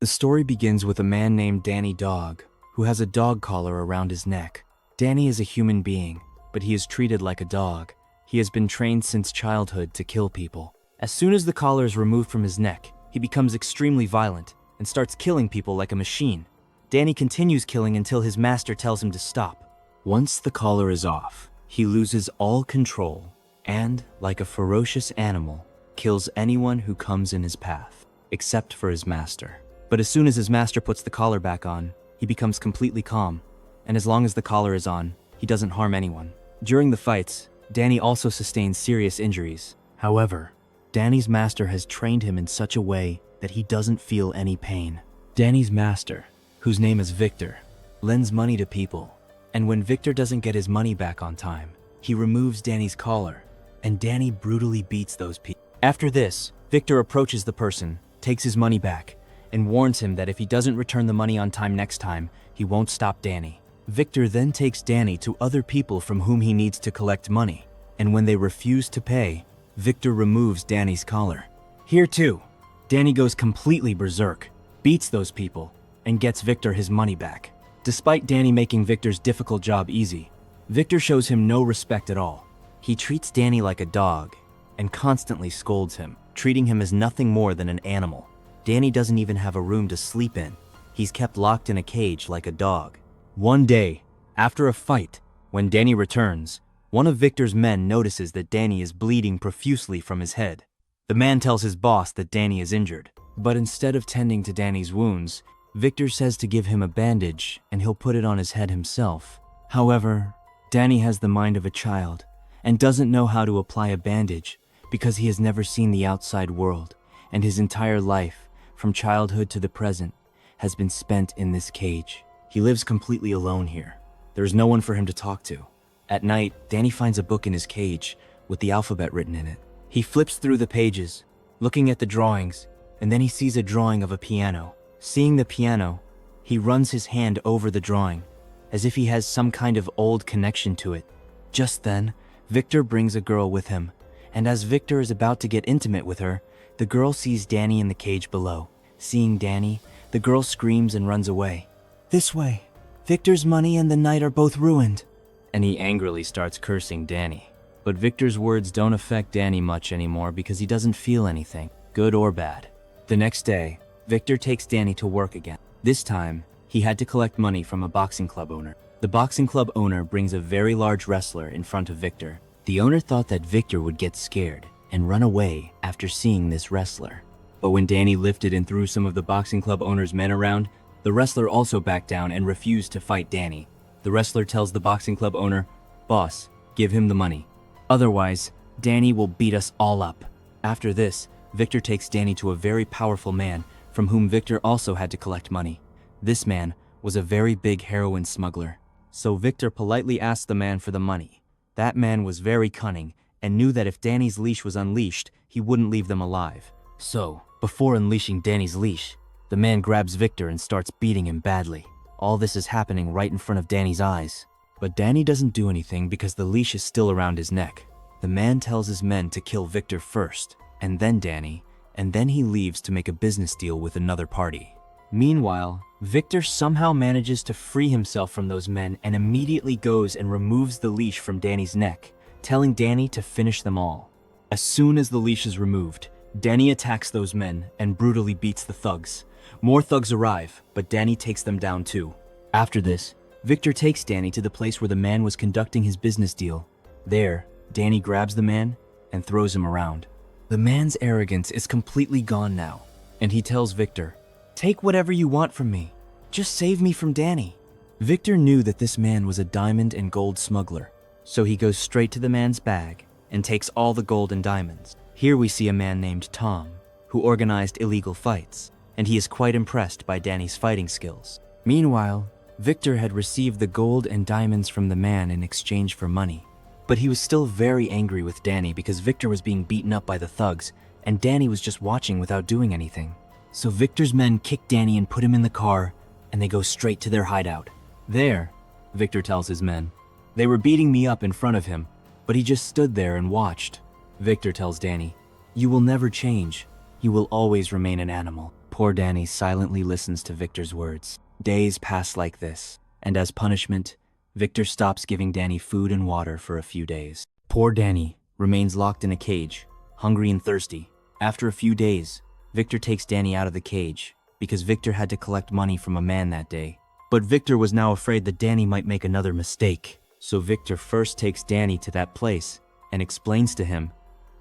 The story begins with a man named Danny Dog, who has a dog collar around his neck. Danny is a human being, but he is treated like a dog. He has been trained since childhood to kill people. As soon as the collar is removed from his neck, he becomes extremely violent and starts killing people like a machine. Danny continues killing until his master tells him to stop. Once the collar is off, he loses all control and, like a ferocious animal, kills anyone who comes in his path, except for his master. But as soon as his master puts the collar back on, he becomes completely calm, and as long as the collar is on, he doesn't harm anyone. During the fights, Danny also sustains serious injuries. However, Danny's master has trained him in such a way that he doesn't feel any pain. Danny's master, whose name is Victor, lends money to people, and when Victor doesn't get his money back on time, he removes Danny's collar, and Danny brutally beats those people. After this, Victor approaches the person, takes his money back, and warns him that if he doesn't return the money on time next time, he won't stop Danny. Victor then takes Danny to other people from whom he needs to collect money, and when they refuse to pay, Victor removes Danny's collar. Here too, Danny goes completely berserk, beats those people, and gets Victor his money back. Despite Danny making Victor's difficult job easy, Victor shows him no respect at all. He treats Danny like a dog and constantly scolds him, treating him as nothing more than an animal. Danny doesn't even have a room to sleep in. He's kept locked in a cage like a dog. One day, after a fight, when Danny returns, one of Victor's men notices that Danny is bleeding profusely from his head. The man tells his boss that Danny is injured, but instead of tending to Danny's wounds, Victor says to give him a bandage and he'll put it on his head himself. However, Danny has the mind of a child and doesn't know how to apply a bandage because he has never seen the outside world, and his entire life, from childhood to the present, has been spent in this cage. He lives completely alone here. There's no one for him to talk to. At night, Danny finds a book in his cage with the alphabet written in it. He flips through the pages, looking at the drawings, and then he sees a drawing of a piano. Seeing the piano, he runs his hand over the drawing, as if he has some kind of old connection to it. Just then, Victor brings a girl with him, and as Victor is about to get intimate with her, the girl sees Danny in the cage below. Seeing Danny, the girl screams and runs away. "This way. Victor's money and the night are both ruined." And he angrily starts cursing Danny. But Victor's words don't affect Danny much anymore because he doesn't feel anything, good or bad. The next day, Victor takes Danny to work again. This time, he had to collect money from a boxing club owner. The boxing club owner brings a very large wrestler in front of Victor. The owner thought that Victor would get scared and run away after seeing this wrestler. But when Danny lifted and threw some of the boxing club owner's men around, the wrestler also backed down and refused to fight Danny. The wrestler tells the boxing club owner, "Boss, give him the money. Otherwise, Danny will beat us all up." After this, Victor takes Danny to a very powerful man from whom Victor also had to collect money. This man was a very big heroin smuggler. So Victor politely asked the man for the money. That man was very cunning and knew that if Danny's leash was unleashed, he wouldn't leave them alive. So, before unleashing Danny's leash, the man grabs Victor and starts beating him badly. All this is happening right in front of Danny's eyes. But Danny doesn't do anything because the leash is still around his neck. The man tells his men to kill Victor first, and then Danny, and then he leaves to make a business deal with another party. Meanwhile, Victor somehow manages to free himself from those men and immediately goes and removes the leash from Danny's neck, telling Danny to finish them all. As soon as the leash is removed, Danny attacks those men and brutally beats the thugs. More thugs arrive, but Danny takes them down too. After this, Victor takes Danny to the place where the man was conducting his business deal. There, Danny grabs the man and throws him around. The man's arrogance is completely gone now, and he tells Victor, "Take whatever you want from me. Just save me from Danny." Victor knew that this man was a diamond and gold smuggler, so he goes straight to the man's bag and takes all the gold and diamonds. Here we see a man named Tom, who organized illegal fights, and he is quite impressed by Danny's fighting skills. Meanwhile, Victor had received the gold and diamonds from the man in exchange for money. But he was still very angry with Danny because Victor was being beaten up by the thugs, and Danny was just watching without doing anything. So Victor's men kick Danny and put him in the car, and they go straight to their hideout. There, Victor tells his men, they were beating me up in front of him, but he just stood there and watched. Victor tells Danny, "You will never change. You will always remain an animal." Poor Danny silently listens to Victor's words. Days pass like this, and as punishment, Victor stops giving Danny food and water for a few days. Poor Danny remains locked in a cage, hungry and thirsty. After a few days, Victor takes Danny out of the cage because Victor had to collect money from a man that day. But Victor was now afraid that Danny might make another mistake. So Victor first takes Danny to that place and explains to him,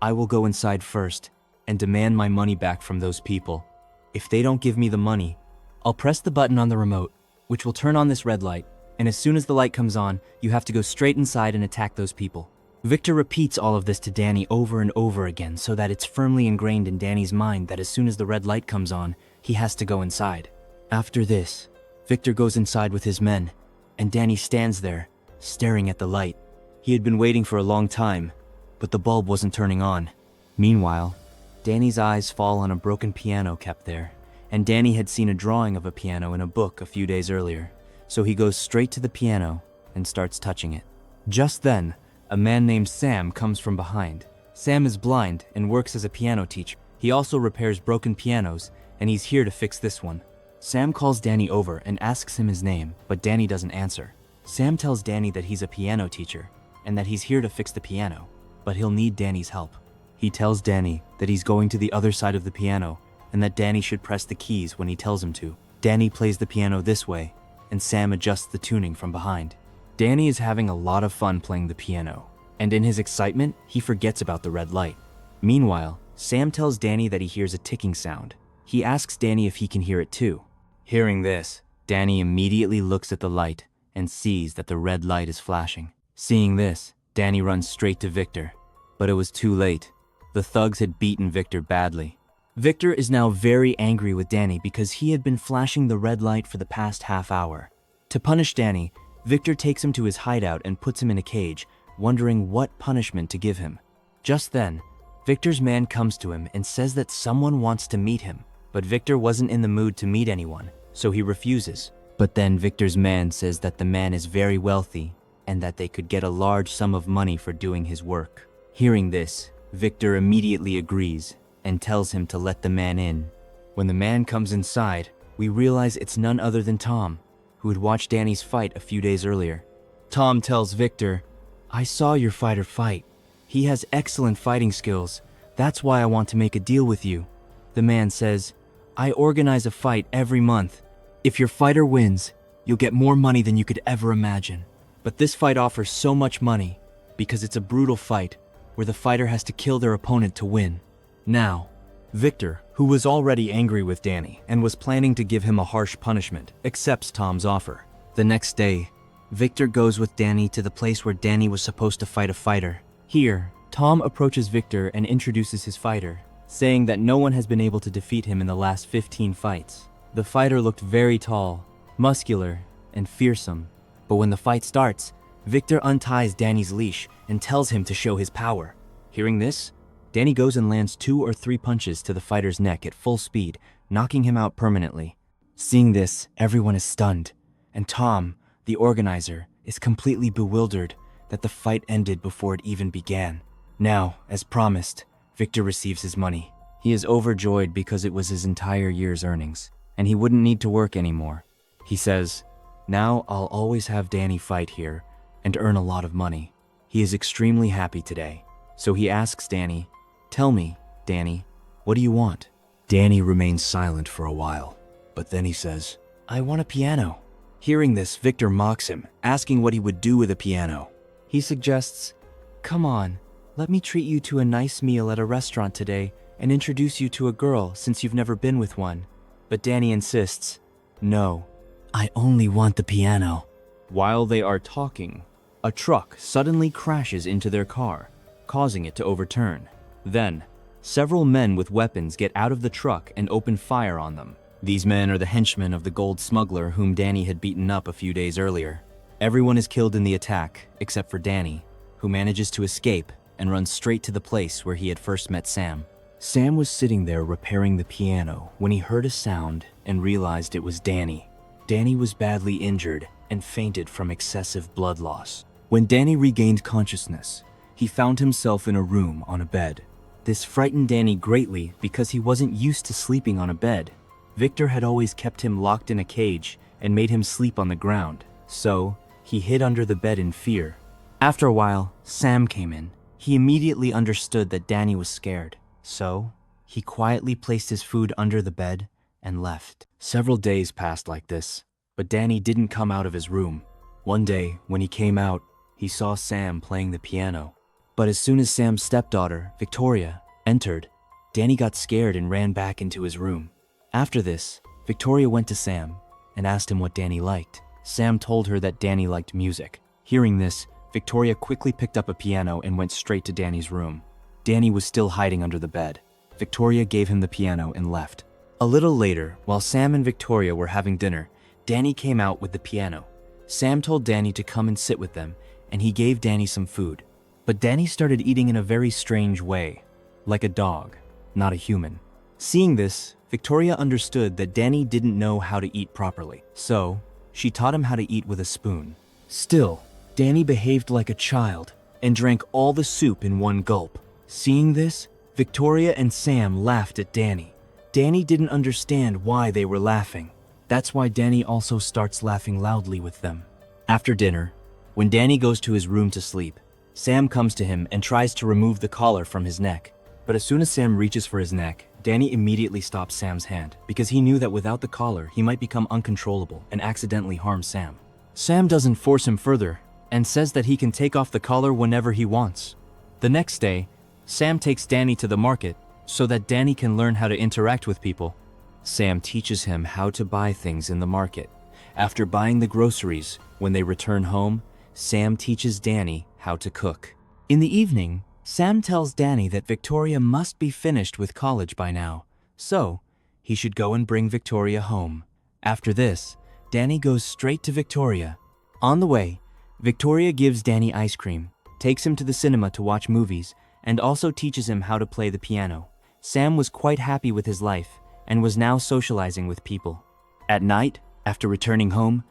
"I will go inside first and demand my money back from those people. If they don't give me the money, I'll press the button on the remote, which will turn on this red light, and as soon as the light comes on, you have to go straight inside and attack those people." Victor repeats all of this to Danny over and over again so that it's firmly ingrained in Danny's mind that as soon as the red light comes on, he has to go inside. After this, Victor goes inside with his men, and Danny stands there, staring at the light. He had been waiting for a long time, but the bulb wasn't turning on. Meanwhile, Danny's eyes fall on a broken piano kept there, and Danny had seen a drawing of a piano in a book a few days earlier, so he goes straight to the piano and starts touching it. Just then, a man named Sam comes from behind. Sam is blind and works as a piano teacher. He also repairs broken pianos, and he's here to fix this one. Sam calls Danny over and asks him his name, but Danny doesn't answer. Sam tells Danny that he's a piano teacher and that he's here to fix the piano, but he'll need Danny's help. He tells Danny that he's going to the other side of the piano and that Danny should press the keys when he tells him to. Danny plays the piano this way, and Sam adjusts the tuning from behind. Danny is having a lot of fun playing the piano, and in his excitement, he forgets about the red light. Meanwhile, Sam tells Danny that he hears a ticking sound. He asks Danny if he can hear it too. Hearing this, Danny immediately looks at the light and sees that the red light is flashing. Seeing this, Danny runs straight to Victor, but it was too late. The thugs had beaten Victor badly. Victor is now very angry with Danny because he had been flashing the red light for the past half hour. To punish Danny, Victor takes him to his hideout and puts him in a cage, wondering what punishment to give him. Just then, Victor's man comes to him and says that someone wants to meet him, but Victor wasn't in the mood to meet anyone, so he refuses. But then Victor's man says that the man is very wealthy and that they could get a large sum of money for doing his work. Hearing this, Victor immediately agrees and tells him to let the man in. When the man comes inside, we realize it's none other than Tom, who had watched Danny's fight a few days earlier. Tom tells Victor, "I saw your fighter fight. He has excellent fighting skills. That's why I want to make a deal with you." The man says, "I organize a fight every month. If your fighter wins, you'll get more money than you could ever imagine. But this fight offers so much money because it's a brutal fight where the fighter has to kill their opponent to win." Now, Victor, who was already angry with Danny and was planning to give him a harsh punishment, accepts Tom's offer. The next day, Victor goes with Danny to the place where Danny was supposed to fight a fighter. Here, Tom approaches Victor and introduces his fighter, saying that no one has been able to defeat him in the last 15 fights. The fighter looked very tall, muscular, and fearsome. But when the fight starts, Victor unties Danny's leash and tells him to show his power. Hearing this, Danny goes and lands 2 or 3 punches to the fighter's neck at full speed, knocking him out permanently. Seeing this, everyone is stunned, and Tom, the organizer, is completely bewildered that the fight ended before it even began. Now, as promised, Victor receives his money. He is overjoyed because it was his entire year's earnings, and he wouldn't need to work anymore. He says, "Now I'll always have Danny fight here and earn a lot of money." He is extremely happy today, so he asks Danny, "Tell me, Danny, what do you want?" Danny remains silent for a while, but then he says, "I want a piano." Hearing this, Victor mocks him, asking what he would do with a piano. He suggests, "Come on, let me treat you to a nice meal at a restaurant today and introduce you to a girl since you've never been with one." But Danny insists, "No, I only want the piano." While they are talking, a truck suddenly crashes into their car, causing it to overturn. Then, several men with weapons get out of the truck and open fire on them. These men are the henchmen of the gold smuggler whom Danny had beaten up a few days earlier. Everyone is killed in the attack, except for Danny, who manages to escape and runs straight to the place where he had first met Sam. Sam was sitting there repairing the piano when he heard a sound and realized it was Danny. Danny was badly injured and fainted from excessive blood loss. When Danny regained consciousness, he found himself in a room on a bed. This frightened Danny greatly because he wasn't used to sleeping on a bed. Victor had always kept him locked in a cage and made him sleep on the ground, so he hid under the bed in fear. After a while, Sam came in. He immediately understood that Danny was scared, so he quietly placed his food under the bed and left. Several days passed like this, but Danny didn't come out of his room. One day, when he came out, he saw Sam playing the piano. But as soon as Sam's stepdaughter, Victoria, entered, Danny got scared and ran back into his room. After this, Victoria went to Sam and asked him what Danny liked. Sam told her that Danny liked music. Hearing this, Victoria quickly picked up a piano and went straight to Danny's room. Danny was still hiding under the bed. Victoria gave him the piano and left. A little later, while Sam and Victoria were having dinner, Danny came out with the piano. Sam told Danny to come and sit with them, and he gave Danny some food. But Danny started eating in a very strange way, like a dog, not a human. Seeing this, Victoria understood that Danny didn't know how to eat properly, so she taught him how to eat with a spoon. Still, Danny behaved like a child and drank all the soup in one gulp. Seeing this, Victoria and Sam laughed at Danny. Danny didn't understand why they were laughing. That's why Danny also starts laughing loudly with them. After dinner, when Danny goes to his room to sleep, Sam comes to him and tries to remove the collar from his neck. But as soon as Sam reaches for his neck, Danny immediately stops Sam's hand because he knew that without the collar, he might become uncontrollable and accidentally harm Sam. Sam doesn't force him further and says that he can take off the collar whenever he wants. The next day, Sam takes Danny to the market so that Danny can learn how to interact with people. Sam teaches him how to buy things in the market. After buying the groceries, when they return home, Sam teaches Danny how to cook. In the evening, Sam tells Danny that Victoria must be finished with college by now, so he should go and bring Victoria home. After this, Danny goes straight to Victoria. On the way, Victoria gives Danny ice cream, takes him to the cinema to watch movies, and also teaches him how to play the piano. Sam was quite happy with his life and was now socializing with people. At night, after returning home,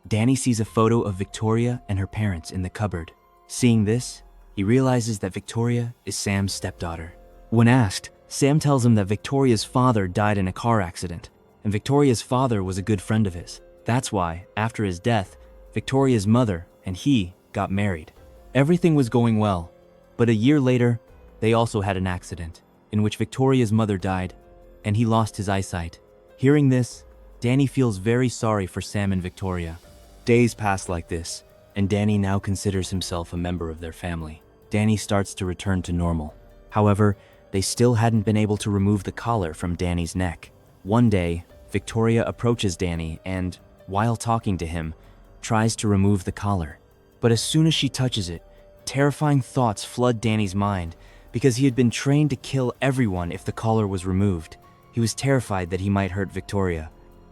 Danny sees a photo of Victoria and her parents in the cupboard. Seeing this, he realizes that Victoria is Sam's stepdaughter. When asked, Sam tells him that Victoria's father died in a car accident, and Victoria's father was a good friend of his. That's why, after his death, Victoria's mother and he got married. Everything was going well, but a year later, they also had an accident in which Victoria's mother died, and he lost his eyesight. Hearing this, Danny feels very sorry for Sam and Victoria. Days pass like this, and Danny now considers himself a member of their family. Danny starts to return to normal. However, they still hadn't been able to remove the collar from Danny's neck. One day, Victoria approaches Danny and, while talking to him, tries to remove the collar. But as soon as she touches it, terrifying thoughts flood Danny's mind because he had been trained to kill everyone if the collar was removed. He was terrified that he might hurt Victoria.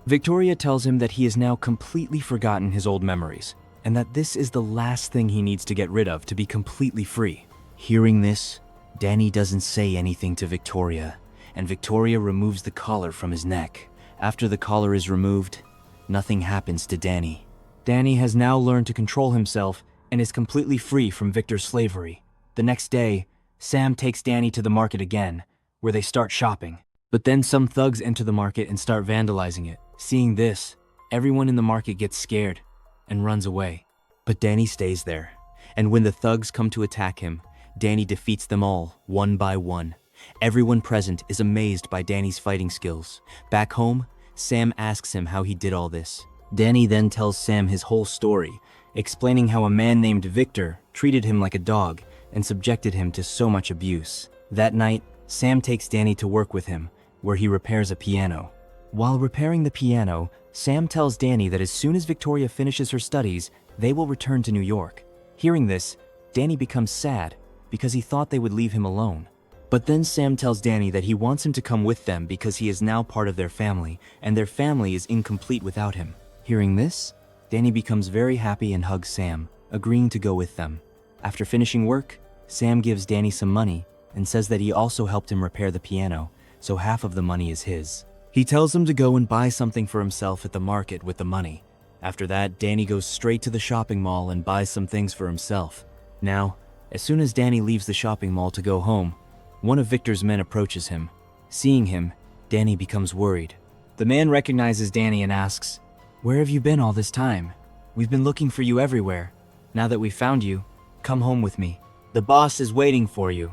Victoria tells him that he has now completely forgotten his old memories, and that this is the last thing he needs to get rid of to be completely free. Hearing this, Danny doesn't say anything to Victoria, and Victoria removes the collar from his neck. After the collar is removed, nothing happens to Danny. Danny has now learned to control himself and is completely free from Victor's slavery. The next day, Sam takes Danny to the market again, where they start shopping. But then some thugs enter the market and start vandalizing it. Seeing this, everyone in the market gets scared and runs away. But Danny stays there, and when the thugs come to attack him, Danny defeats them all, one by one. Everyone present is amazed by Danny's fighting skills. Back home, Sam asks him how he did all this. Danny then tells Sam his whole story, explaining how a man named Victor treated him like a dog and subjected him to so much abuse. That night, Sam takes Danny to work with him, where he repairs a piano. While repairing the piano, Sam tells Danny that as soon as Victoria finishes her studies, they will return to New York. Hearing this, Danny becomes sad because he thought they would leave him alone. But then Sam tells Danny that he wants him to come with them because he is now part of their family, and their family is incomplete without him. Hearing this, Danny becomes very happy and hugs Sam, agreeing to go with them. After finishing work, Sam gives Danny some money and says that he also helped him repair the piano, so half of the money is his. He tells him to go and buy something for himself at the market with the money. After that, Danny goes straight to the shopping mall and buys some things for himself. Now, as soon as Danny leaves the shopping mall to go home, one of Victor's men approaches him. Seeing him, Danny becomes worried. The man recognizes Danny and asks, "Where have you been all this time? We've been looking for you everywhere. Now that we've found you, come home with me. The boss is waiting for you."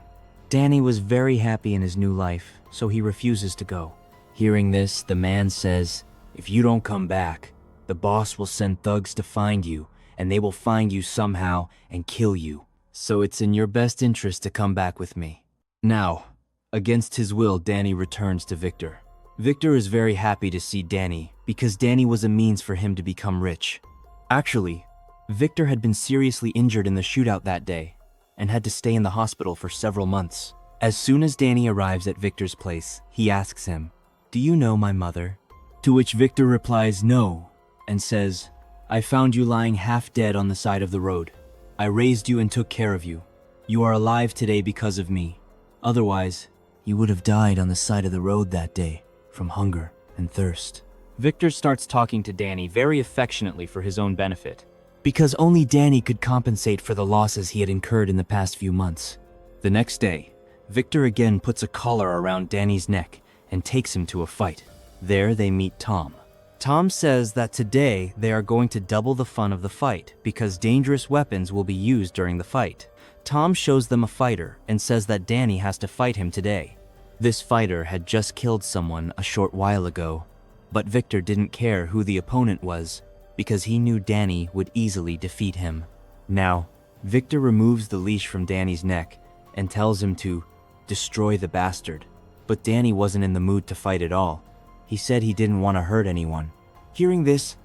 Danny was very happy in his new life, so he refuses to go. Hearing this, the man says, "If you don't come back, the boss will send thugs to find you, and they will find you somehow and kill you. So it's in your best interest to come back with me." Now, against his will, Danny returns to Victor. Victor is very happy to see Danny because Danny was a means for him to become rich. Actually, Victor had been seriously injured in the shootout that day and had to stay in the hospital for several months. As soon as Danny arrives at Victor's place, he asks him, "Do you know my mother?" To which Victor replies no and says, "I found you lying half dead on the side of the road. I raised you and took care of you. You are alive today because of me. Otherwise, you would have died on the side of the road that day from hunger and thirst." Victor starts talking to Danny very affectionately for his own benefit, because only Danny could compensate for the losses he had incurred in the past few months. The next day, Victor again puts a collar around Danny's neck and takes him to a fight. There they meet Tom. Tom says that today they are going to double the fun of the fight because dangerous weapons will be used during the fight. Tom shows them a fighter and says that Danny has to fight him today. This fighter had just killed someone a short while ago, but Victor didn't care who the opponent was because he knew Danny would easily defeat him. Now, Victor removes the leash from Danny's neck and tells him to destroy the bastard. But Danny wasn't in the mood to fight at all. He said he didn't want to hurt anyone. Hearing this,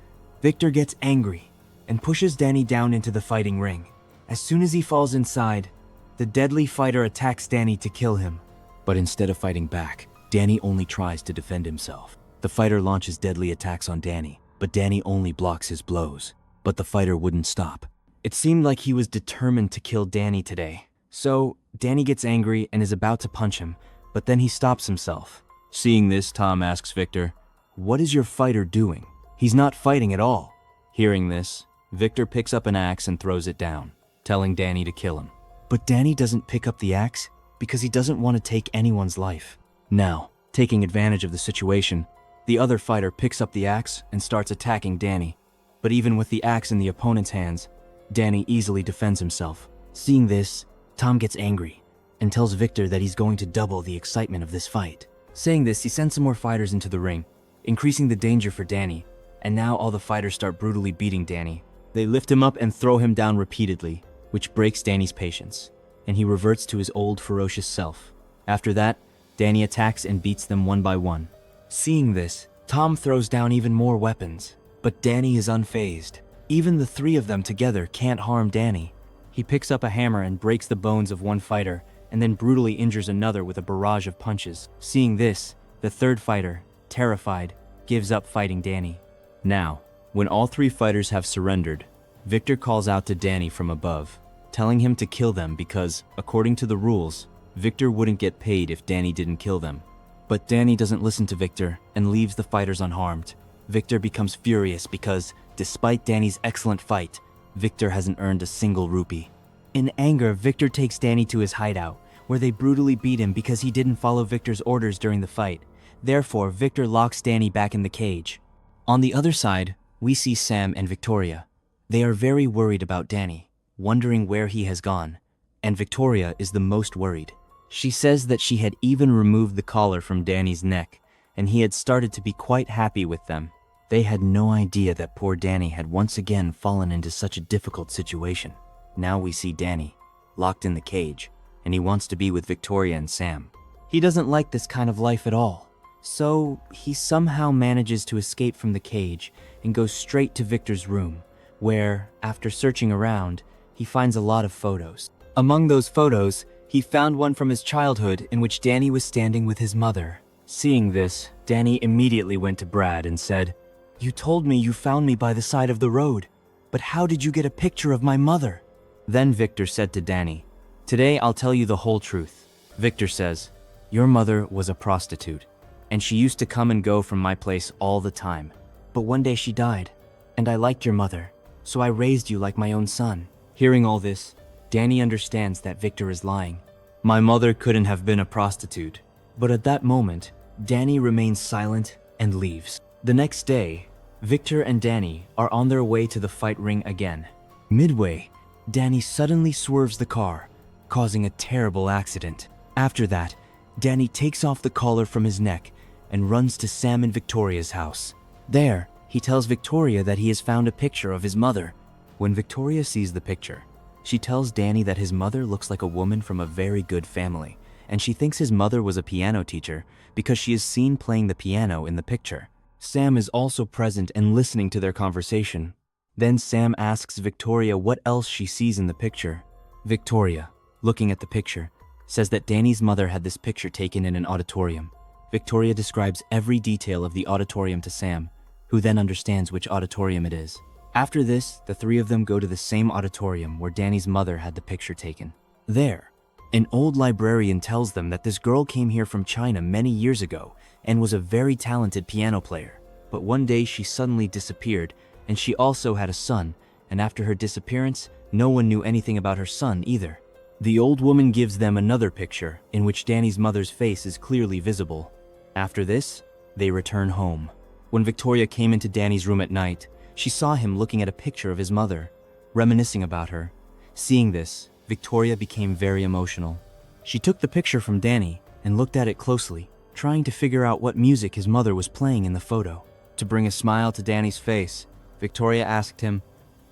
Victor gets angry and pushes Danny down into the fighting ring. As soon as he falls inside, the deadly fighter attacks Danny to kill him. But instead of fighting back, Danny only tries to defend himself. The fighter launches deadly attacks on Danny, but Danny only blocks his blows. But the fighter wouldn't stop. It seemed like he was determined to kill Danny today. So, Danny gets angry and is about to punch him, but then he stops himself. Seeing this, Tom asks Victor, "What is your fighter doing? He's not fighting at all." Hearing this, Victor picks up an axe and throws it down, telling Danny to kill him. But Danny doesn't pick up the axe because he doesn't want to take anyone's life. Now, taking advantage of the situation, the other fighter picks up the axe and starts attacking Danny. But even with the axe in the opponent's hands, Danny easily defends himself. Seeing this, Tom gets angry and tells Victor that he's going to double the excitement of this fight. Saying this, he sends some more fighters into the ring, increasing the danger for Danny, and now all the fighters start brutally beating Danny. They lift him up and throw him down repeatedly, which breaks Danny's patience, and he reverts to his old ferocious self. After that, Danny attacks and beats them one by one. Seeing this, Tom throws down even more weapons, but Danny is unfazed. Even the three of them together can't harm Danny. He picks up a hammer and breaks the bones of one fighter, and then brutally injures another with a barrage of punches. Seeing this, the third fighter, terrified, gives up fighting Danny. Now, when all three fighters have surrendered, Victor calls out to Danny from above, telling him to kill them because, according to the rules, Victor wouldn't get paid if Danny didn't kill them. But Danny doesn't listen to Victor and leaves the fighters unharmed. Victor becomes furious because, despite Danny's excellent fight, Victor hasn't earned a single rupee. In anger, Victor takes Danny to his hideout, where they brutally beat him because he didn't follow Victor's orders during the fight. Therefore, Victor locks Danny back in the cage. On the other side, we see Sam and Victoria. They are very worried about Danny, wondering where he has gone, and Victoria is the most worried. She says that she had even removed the collar from Danny's neck, and he had started to be quite happy with them. They had no idea that poor Danny had once again fallen into such a difficult situation. Now we see Danny, locked in the cage, and he wants to be with Victoria and Sam. He doesn't like this kind of life at all, so he somehow manages to escape from the cage and goes straight to Victor's room, where, after searching around, he finds a lot of photos. Among those photos, he found one from his childhood in which Danny was standing with his mother. Seeing this, Danny immediately went to Brad and said, "You told me you found me by the side of the road, but how did you get a picture of my mother?" Then Victor said to Danny, "Today I'll tell you the whole truth." Victor says, "Your mother was a prostitute, and she used to come and go from my place all the time. But one day she died, and I liked your mother, so I raised you like my own son." Hearing all this, Danny understands that Victor is lying. "My mother couldn't have been a prostitute." But at that moment, Danny remains silent and leaves. The next day, Victor and Danny are on their way to the fight ring again. Midway, Danny suddenly swerves the car, causing a terrible accident. After that, Danny takes off the collar from his neck and runs to Sam and Victoria's house. There, he tells Victoria that he has found a picture of his mother. When Victoria sees the picture, she tells Danny that his mother looks like a woman from a very good family, and she thinks his mother was a piano teacher because she is seen playing the piano in the picture. Sam is also present and listening to their conversation. Then Sam asks Victoria what else she sees in the picture. Victoria, looking at the picture, says that Danny's mother had this picture taken in an auditorium. Victoria describes every detail of the auditorium to Sam, who then understands which auditorium it is. After this, the three of them go to the same auditorium where Danny's mother had the picture taken. There, an old librarian tells them that this girl came here from China many years ago and was a very talented piano player. But one day she suddenly disappeared, and she also had a son, and after her disappearance, no one knew anything about her son either. The old woman gives them another picture in which Danny's mother's face is clearly visible. After this, they return home. When Victoria came into Danny's room at night, she saw him looking at a picture of his mother, reminiscing about her. Seeing this, Victoria became very emotional. She took the picture from Danny and looked at it closely, trying to figure out what music his mother was playing in the photo. To bring a smile to Danny's face, Victoria asked him,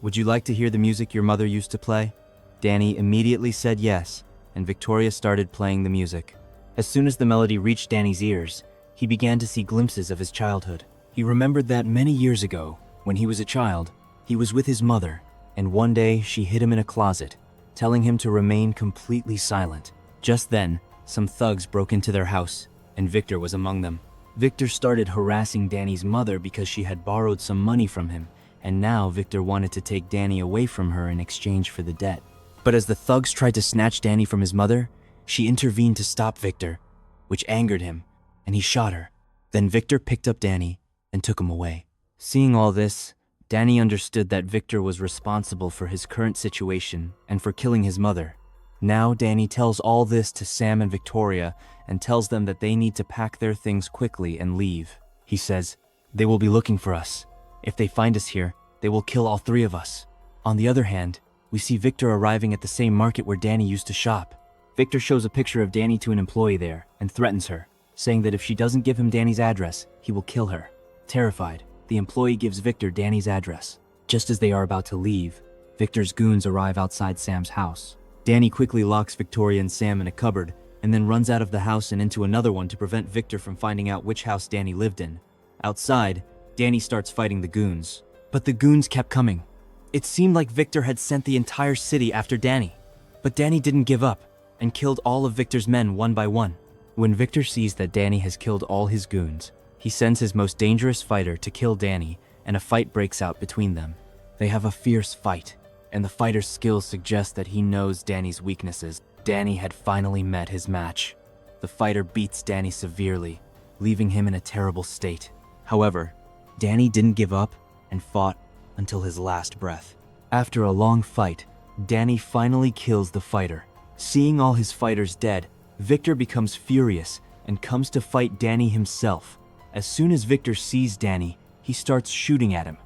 "Would you like to hear the music your mother used to play?" Danny immediately said yes, and Victoria started playing the music. As soon as the melody reached Danny's ears, he began to see glimpses of his childhood. He remembered that many years ago, when he was a child, he was with his mother, and one day she hid him in a closet, telling him to remain completely silent. Just then, some thugs broke into their house, and Victor was among them. Victor started harassing Danny's mother because she had borrowed some money from him, and now Victor wanted to take Danny away from her in exchange for the debt. But as the thugs tried to snatch Danny from his mother, she intervened to stop Victor, which angered him, and he shot her. Then Victor picked up Danny and took him away. Seeing all this, Danny understood that Victor was responsible for his current situation and for killing his mother. Now Danny tells all this to Sam and Victoria and tells them that they need to pack their things quickly and leave. He says, "They will be looking for us. If they find us here, they will kill all three of us." On the other hand, we see Victor arriving at the same market where Danny used to shop. Victor shows a picture of Danny to an employee there and threatens her, saying that if she doesn't give him Danny's address, he will kill her. Terrified, the employee gives Victor Danny's address. Just as they are about to leave, Victor's goons arrive outside Sam's house. Danny quickly locks Victoria and Sam in a cupboard and then runs out of the house and into another one to prevent Victor from finding out which house Danny lived in. Outside, Danny starts fighting the goons. But the goons kept coming. It seemed like Victor had sent the entire city after Danny. But Danny didn't give up and killed all of Victor's men one by one. When Victor sees that Danny has killed all his goons, he sends his most dangerous fighter to kill Danny, and a fight breaks out between them. They have a fierce fight, and the fighter's skills suggest that he knows Danny's weaknesses. Danny had finally met his match. The fighter beats Danny severely, leaving him in a terrible state. However, Danny didn't give up and fought until his last breath. After a long fight, Danny finally kills the fighter. Seeing all his fighters dead, Victor becomes furious and comes to fight Danny himself. As soon as Victor sees Danny, he starts shooting at him.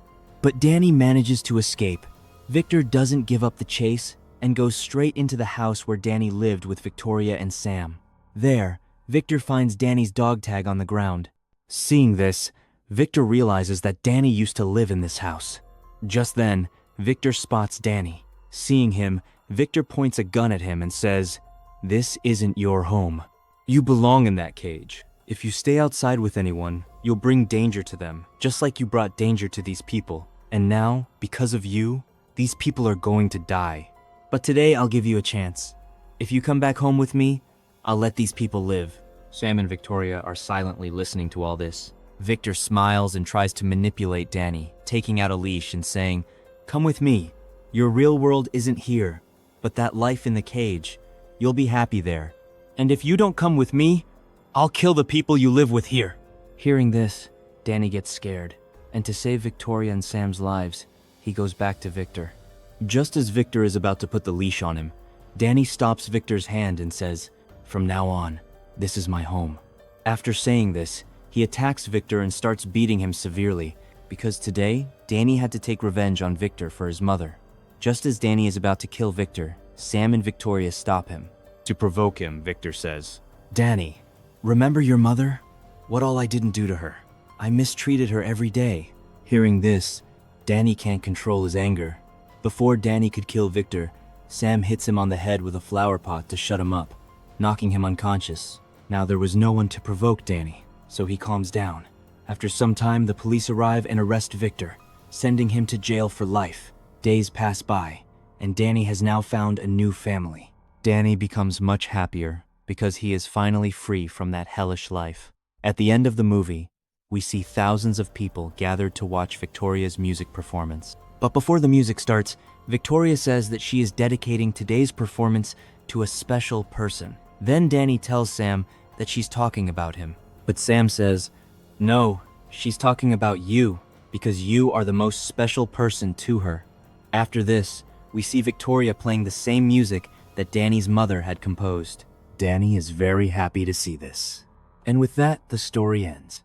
But Danny manages to escape. Victor doesn't give up the chase and goes straight into the house where Danny lived with Victoria and Sam. There, Victor finds Danny's dog tag on the ground. Seeing this, Victor realizes that Danny used to live in this house. Just then, Victor spots Danny. Seeing him, Victor points a gun at him and says, "This isn't your home. You belong in that cage. If you stay outside with anyone, you'll bring danger to them, just like you brought danger to these people. And now, because of you, these people are going to die. But today I'll give you a chance. If you come back home with me, I'll let these people live." Sam and Victoria are silently listening to all this. Victor smiles and tries to manipulate Danny, taking out a leash and saying, "Come with me. Your real world isn't here, but that life in the cage. You'll be happy there. And if you don't come with me, I'll kill the people you live with here." Hearing this, Danny gets scared, and to save Victoria and Sam's lives, he goes back to Victor. Just as Victor is about to put the leash on him, Danny stops Victor's hand and says, "From now on, this is my home." After saying this, He attacks Victor and starts beating him severely, because today, Danny had to take revenge on Victor for his mother. Just as Danny is about to kill Victor, Sam and Victoria stop him. To provoke him, Victor says, "Danny, remember your mother? What all I didn't do to her? I mistreated her every day." Hearing this, Danny can't control his anger. Before Danny could kill Victor, Sam hits him on the head with a flower pot to shut him up, knocking him unconscious. Now there was no one to provoke Danny, so he calms down. After some time, the police arrive and arrest Victor, sending him to jail for life. Days pass by, and Danny has now found a new family. Danny becomes much happier because he is finally free from that hellish life. At the end of the movie, we see thousands of people gathered to watch Victoria's music performance. But before the music starts, Victoria says that she is dedicating today's performance to a special person. Then Danny tells Sam that she's talking about him. But Sam says, "No, she's talking about you, because you are the most special person to her." After this, we see Victoria playing the same music that Danny's mother had composed. Danny is very happy to see this. And with that, the story ends.